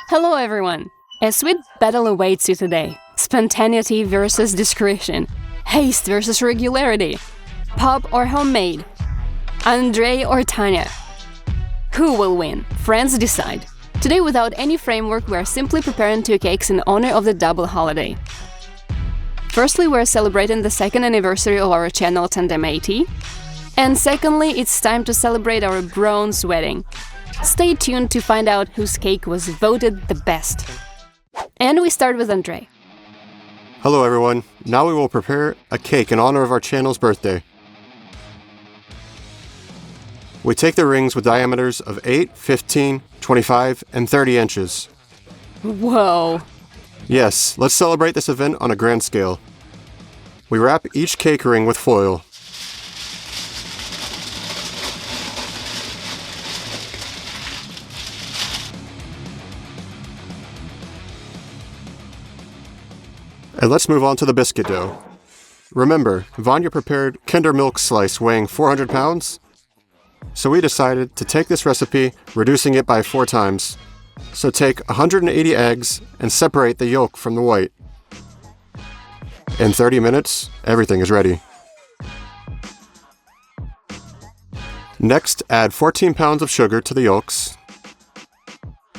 Hello everyone! A sweet battle awaits you today. Spontaneity versus discretion. Haste versus regularity. Pop or homemade. Andre or Tanya. Who will win? Friends decide. Today, without any framework, we are simply preparing 2 cakes in honor of the double holiday. Firstly, we're celebrating the 2nd anniversary of our channel Tandem 80. And secondly, it's time to celebrate our bronze wedding. Stay tuned to find out whose cake was voted the best. And we start with Andre. Hello everyone, now we will prepare a cake in honor of our channel's birthday. We take the rings with diameters of 8, 15, 25, and 30 inches. Whoa! Yes, let's celebrate this event on a grand scale. We wrap each cake ring with foil. And let's move on to the biscuit dough. Remember, Vanya prepared Kinder Milk slice weighing 400 pounds? So we decided to take this recipe, reducing it by 4 times. So take 180 eggs and separate the yolk from the white. In 30 minutes, everything is ready. Next, add 14 pounds of sugar to the yolks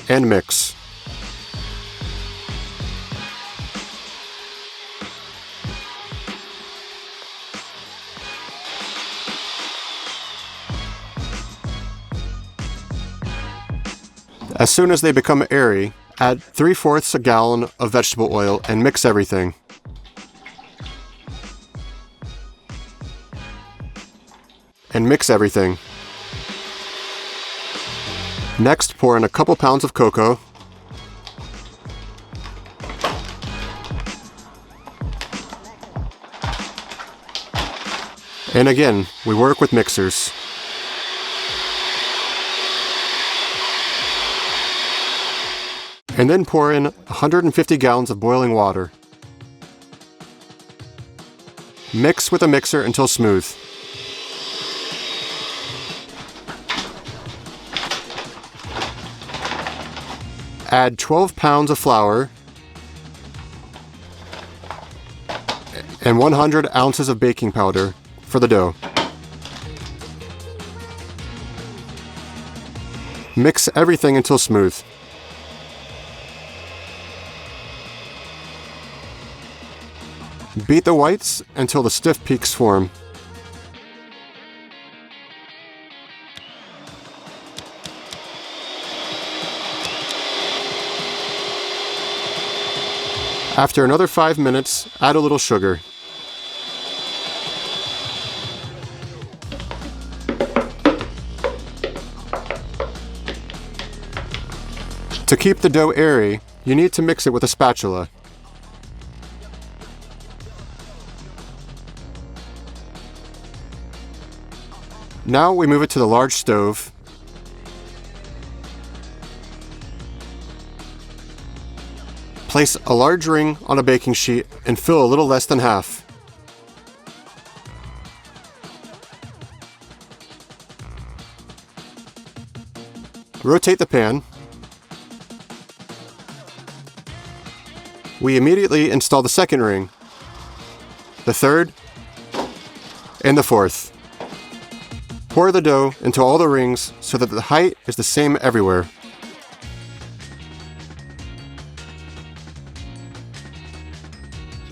and mix. As soon as they become airy, add 3/4 a gallon of vegetable oil and mix everything. Next, pour in a couple pounds of cocoa. And again, we work with mixers. And then pour in 150 gallons of boiling water. Mix with a mixer until smooth. Add 12 pounds of flour and 100 ounces of baking powder for the dough. Mix everything until smooth. Beat the whites until the stiff peaks form. After another 5 minutes, add a little sugar. To keep the dough airy, you need to mix it with a spatula. Now we move it to the large stove. Place a large ring on a baking sheet and fill a little less than half. Rotate the pan. We immediately install the second ring, the third, and the fourth. Pour the dough into all the rings so that the height is the same everywhere.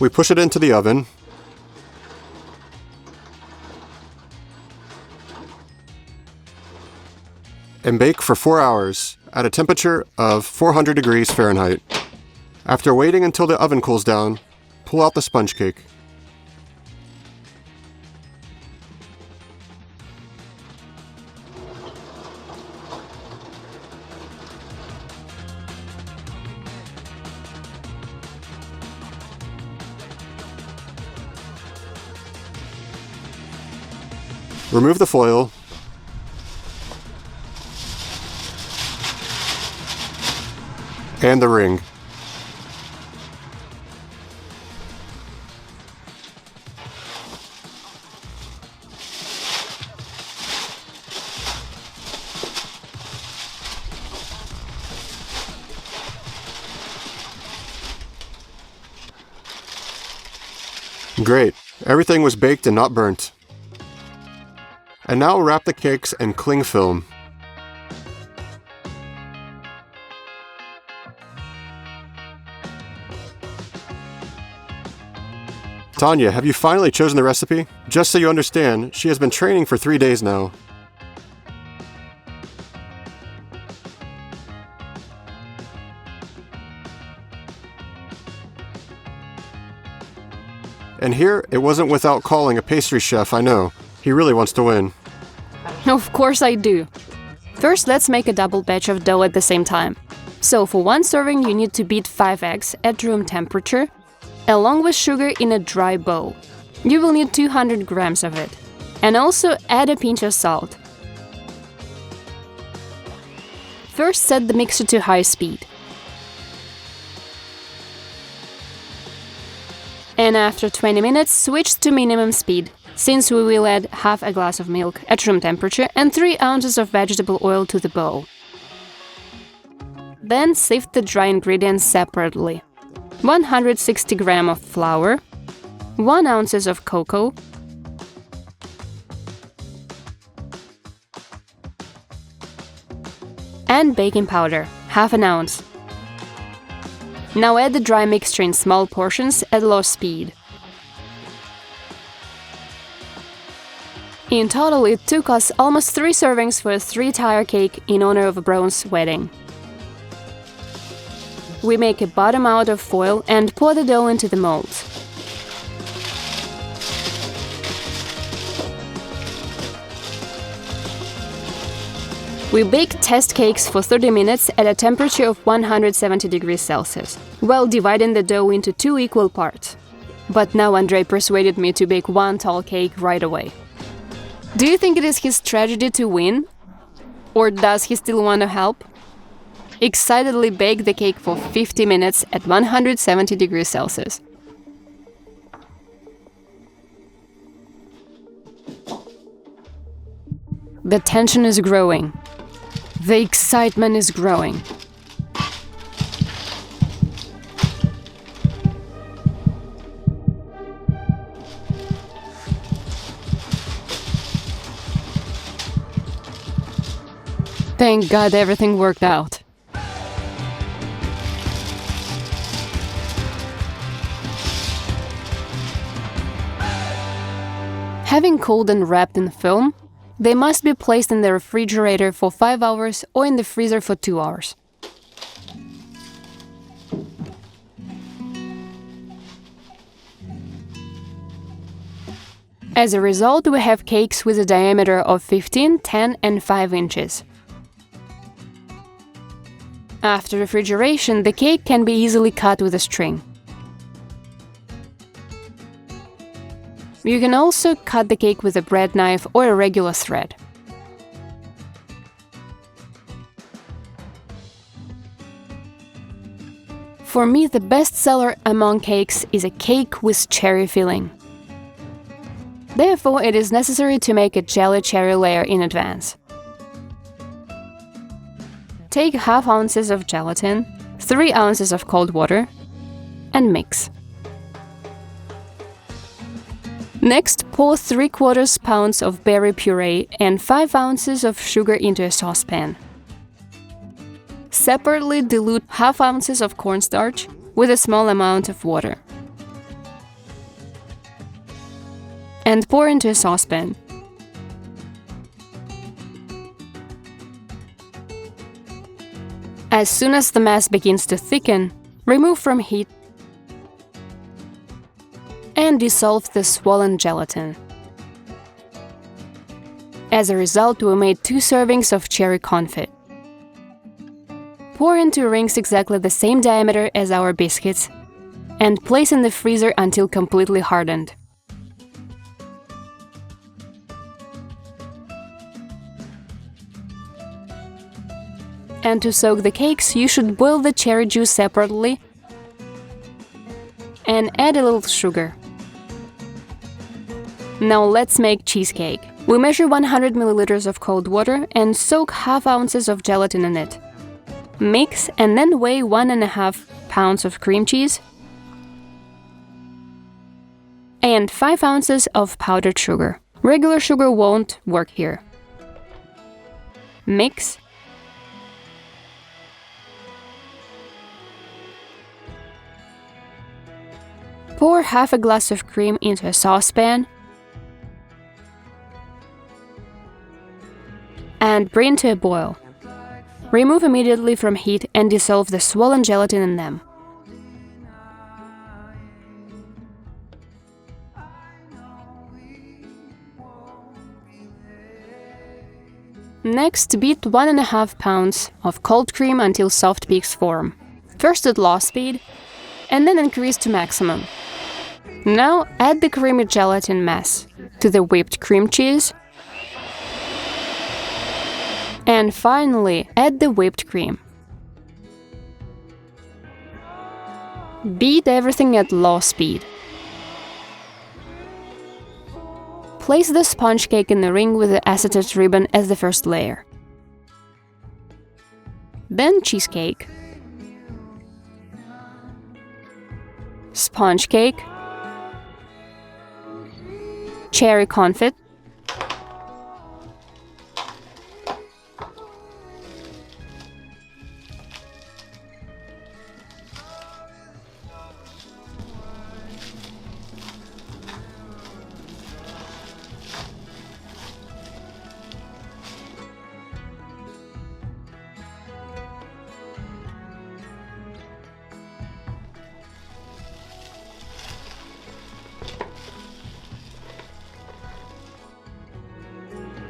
We push it into the oven. And bake for 4 hours at a temperature of 400 degrees Fahrenheit. After waiting until the oven cools down, pull out the sponge cake. Remove the foil. And the ring. Great, everything was baked and not burnt. And now wrap the cakes in cling film. Tanya, have you finally chosen the recipe? Just so you understand, she has been training for 3 days now. And here, it wasn't without calling a pastry chef, I know. He really wants to win. Of course I do. First, let's make a double batch of dough at the same time. So for one serving, you need to beat 5 eggs at room temperature, along with sugar in a dry bowl. You will need 200 grams of it. And also add a pinch of salt. First, set the mixer to high speed. And after 20 minutes, switch to minimum speed, since we will add half a glass of milk at room temperature and 3 ounces of vegetable oil to the bowl. Then sift the dry ingredients separately. 160 grams of flour, 1 ounce of cocoa, and baking powder, half an ounce. Now add the dry mixture in small portions at low speed. In total, it took us almost 3 servings for a 3-tier cake in honor of a bronze wedding. We make a bottom out of foil and pour the dough into the molds. We bake test cakes for 30 minutes at a temperature of 170 degrees Celsius, while dividing the dough into 2 equal parts. But now Andrei persuaded me to bake 1 tall cake right away. Do you think it is his tragedy to win? Or does he still want to help? Excitedly bake the cake for 50 minutes at 170 degrees Celsius. The tension is growing. The excitement is growing. Thank God everything worked out. Having cooled and wrapped in film, they must be placed in the refrigerator for 5 hours or in the freezer for 2 hours. As a result, we have cakes with a diameter of 15, 10 and 5 inches. After refrigeration, the cake can be easily cut with a string. You can also cut the cake with a bread knife or a regular thread. For me, the best seller among cakes is a cake with cherry filling. Therefore, it is necessary to make a jelly cherry layer in advance. Take half ounces of gelatin, 3 ounces of cold water, and mix. Next, pour 3/4 pounds of berry puree and 5 ounces of sugar into a saucepan. Separately dilute half ounces of cornstarch with a small amount of water. And pour into a saucepan. As soon as the mass begins to thicken, remove from heat and dissolve the swollen gelatin. As a result, we made 2 servings of cherry confit. Pour into rings exactly the same diameter as our biscuits and place in the freezer until completely hardened. And to soak the cakes, you should boil the cherry juice separately and add a little sugar. Now let's make cheesecake. We measure 100 milliliters of cold water and soak half ounces of gelatin in it. Mix and then weigh 1.5 pounds of cream cheese, and 5 ounces of powdered sugar. Regular sugar won't work here. Mix. Pour half a glass of cream into a saucepan and bring to a boil. Remove immediately from heat and dissolve the swollen gelatin in them. Next, beat 1.5 pounds of cold cream until soft peaks form. First at low speed, and then increase to maximum. Now add the creamy gelatin mass to the whipped cream cheese, and finally add the whipped cream. Beat everything at low speed. Place the sponge cake in the ring with the acetate ribbon as the first layer. Then cheesecake, sponge cake, cherry confit,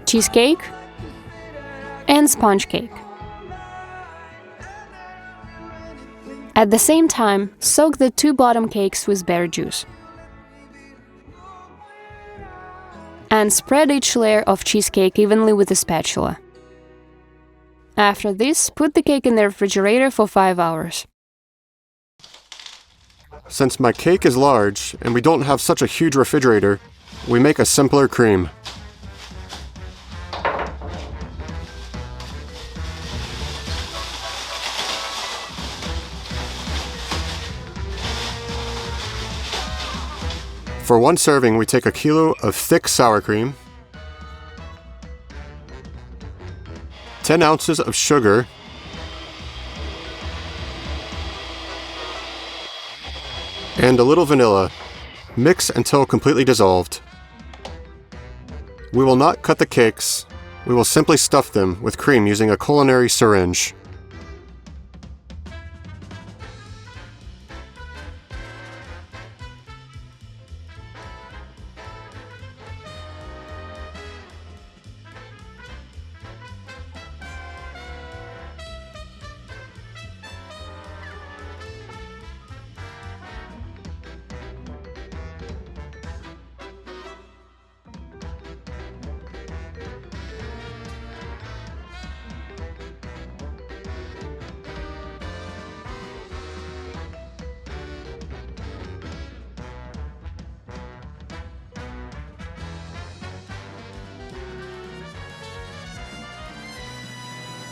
cheesecake, and sponge cake. At the same time, soak the 2 bottom cakes with berry juice. And spread each layer of cheesecake evenly with a spatula. After this, put the cake in the refrigerator for 5 hours. Since my cake is large and we don't have such a huge refrigerator, we make a simpler cream. For 1 serving, we take a kilo of thick sour cream, 10 ounces of sugar, and a little vanilla. Mix until completely dissolved. We will not cut the cakes, we will simply stuff them with cream using a culinary syringe.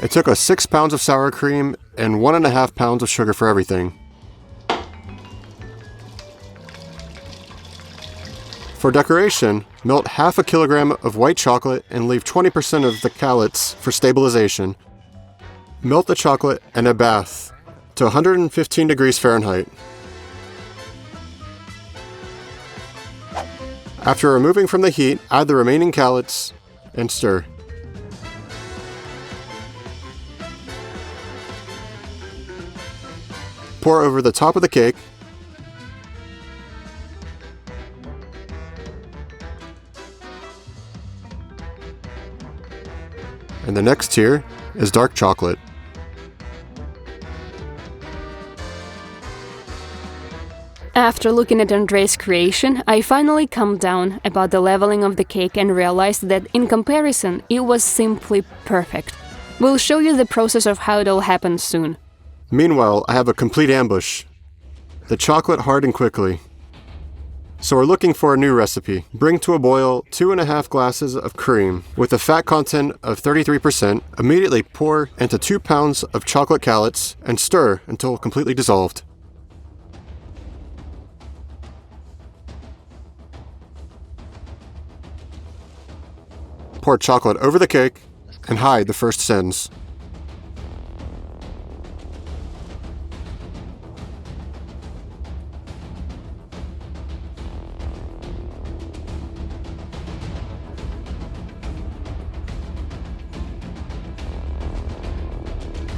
It took us 6 pounds of sour cream and 1.5 pounds of sugar for everything. For decoration, melt half a kilogram of white chocolate and leave 20% of the calyx for stabilization. Melt the chocolate and a bath to 115 degrees Fahrenheit. After removing from the heat, add the remaining calyx and stir. Pour over the top of the cake. And the next tier is dark chocolate. After looking at Andrei's creation, I finally calmed down about the leveling of the cake and realized that in comparison, it was simply perfect. We'll show you the process of how it all happened soon. Meanwhile, I have a complete ambush. The chocolate hardened quickly. So we're looking for a new recipe. Bring to a boil 2.5 glasses of cream with a fat content of 33%. Immediately pour into 2 pounds of chocolate calyx and stir until completely dissolved. pour chocolate over the cake and hide the first sins.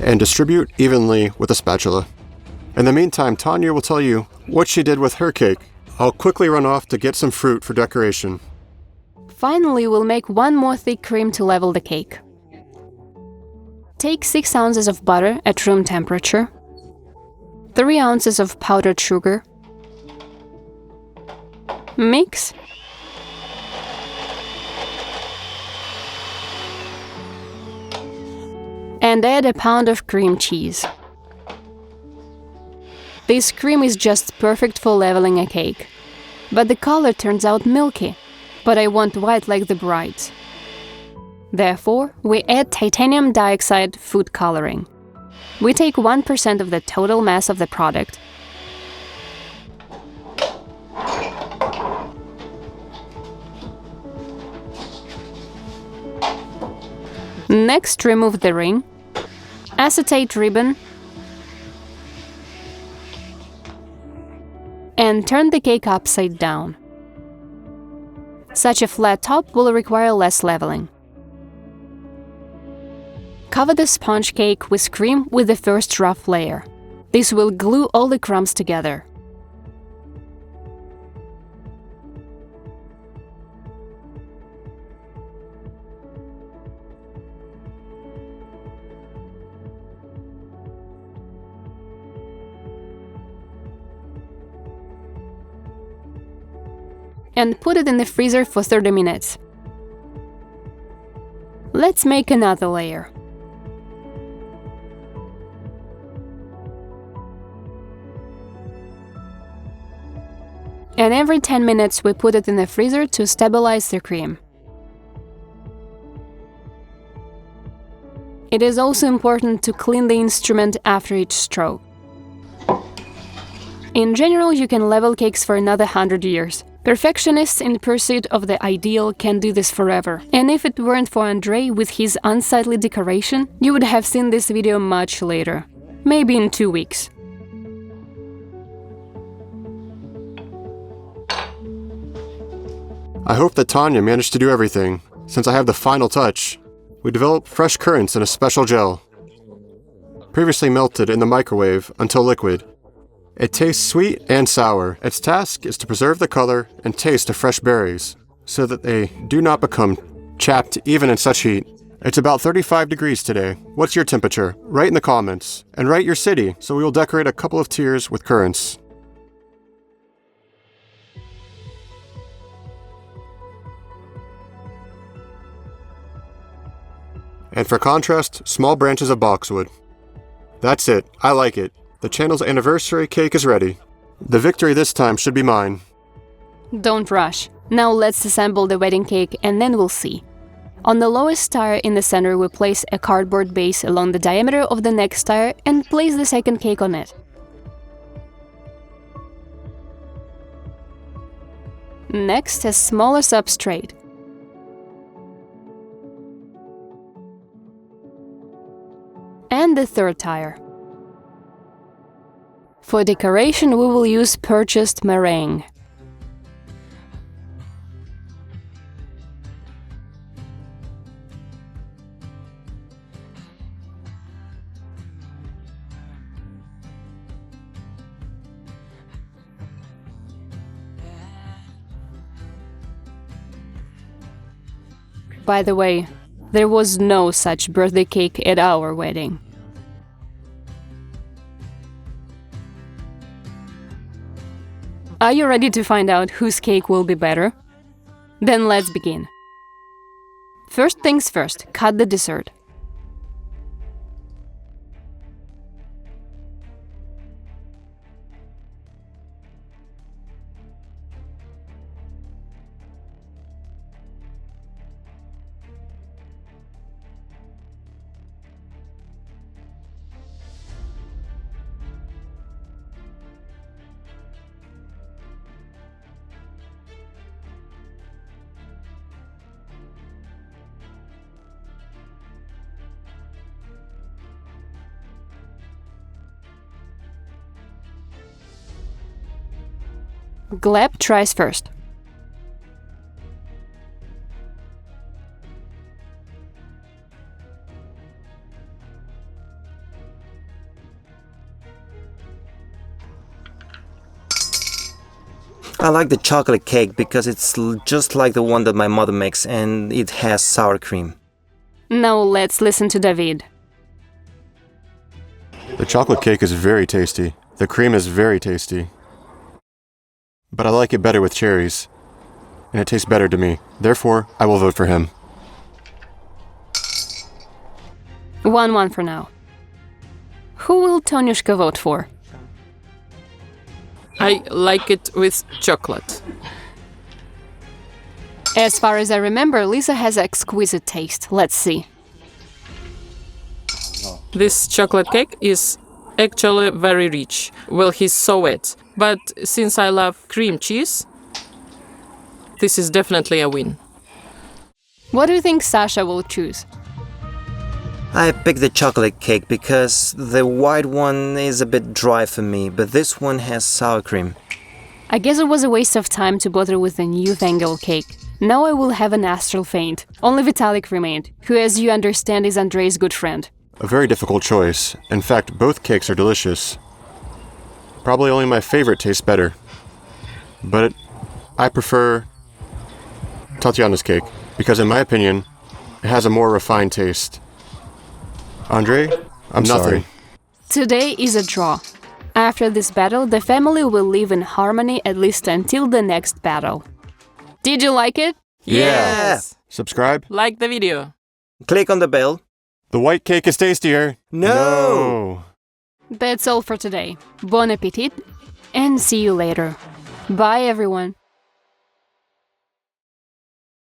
And distribute evenly with a spatula. In the meantime, Tanya will tell you what she did with her cake. I'll quickly run off to get some fruit for decoration. Finally, we'll make one more thick cream to level the cake. Take 6 ounces of butter at room temperature, 3 ounces of powdered sugar, mix, and add a pound of cream cheese. This cream is just perfect for leveling a cake, but the color turns out milky, but I want white like the brides. Therefore, we add titanium dioxide food coloring. We take 1% of the total mass of the product. Next, remove the ring, acetate ribbon, and turn the cake upside down. Such a flat top will require less leveling. Cover the sponge cake with cream with the first rough layer. This will glue all the crumbs together. And put it in the freezer for 30 minutes. Let's make another layer. And every 10 minutes we put it in the freezer to stabilize the cream. It is also important to clean the instrument after each stroke. In general, you can level cakes for another 100 years. Perfectionists in pursuit of the ideal can do this forever. And if it weren't for Andrei with his unsightly decoration, you would have seen this video much later. Maybe in 2 weeks. I hope that Tanya managed to do everything, since I have the final touch. We developed fresh currants in a special gel, previously melted in the microwave until liquid. It tastes sweet and sour. Its task is to preserve the color and taste of fresh berries, so that they do not become chapped even in such heat. It's about 35 degrees today. What's your temperature? Write in the comments, and write your city, so we will decorate a couple of tiers with currants. And for contrast, small branches of boxwood. That's it. I like it. The channel's anniversary cake is ready. The victory this time should be mine. Don't rush. Now let's assemble the wedding cake and then we'll see. On the lowest tire in the center, we place a cardboard base along the diameter of the next tire and place the second cake on it. Next, a smaller substrate. And the third tire. For decoration, we will use purchased meringue. By the way, there was no such birthday cake at our wedding. Are you ready to find out whose cake will be better? Then let's begin. First things first, cut the dessert. Gleb tries first. I like the chocolate cake because it's just like the one that my mother makes and it has sour cream. Now let's listen to David. The chocolate cake is very tasty. The cream is very tasty. But I like it better with cherries. And it tastes better to me. Therefore, I will vote for him. 1-1 for now. Who will Tonyushka vote for? I like it with chocolate. As far as I remember, Lisa has exquisite taste. Let's see. This chocolate cake is actually very rich. Well, he saw it. But since I love cream cheese, this is definitely a win. What do you think Sasha will choose? I picked the chocolate cake because the white one is a bit dry for me, but this one has sour cream. I guess it was a waste of time to bother with the newfangled cake. Now I will have an astral faint. Only Vitalik remained, who, as you understand, is Andrei's good friend. A very difficult choice. In fact, both cakes are delicious. Probably only my favorite tastes better. But I prefer Tatiana's cake, because in my opinion, it has a more refined taste. Andrei, I'm sorry. Today is a draw. After this battle, the family will live in harmony at least until the next battle. Did you like it? Yes! Subscribe. Like the video. Click on the bell. The white cake is tastier. No! That's all for today. Bon appetit, and see you later. Bye, everyone.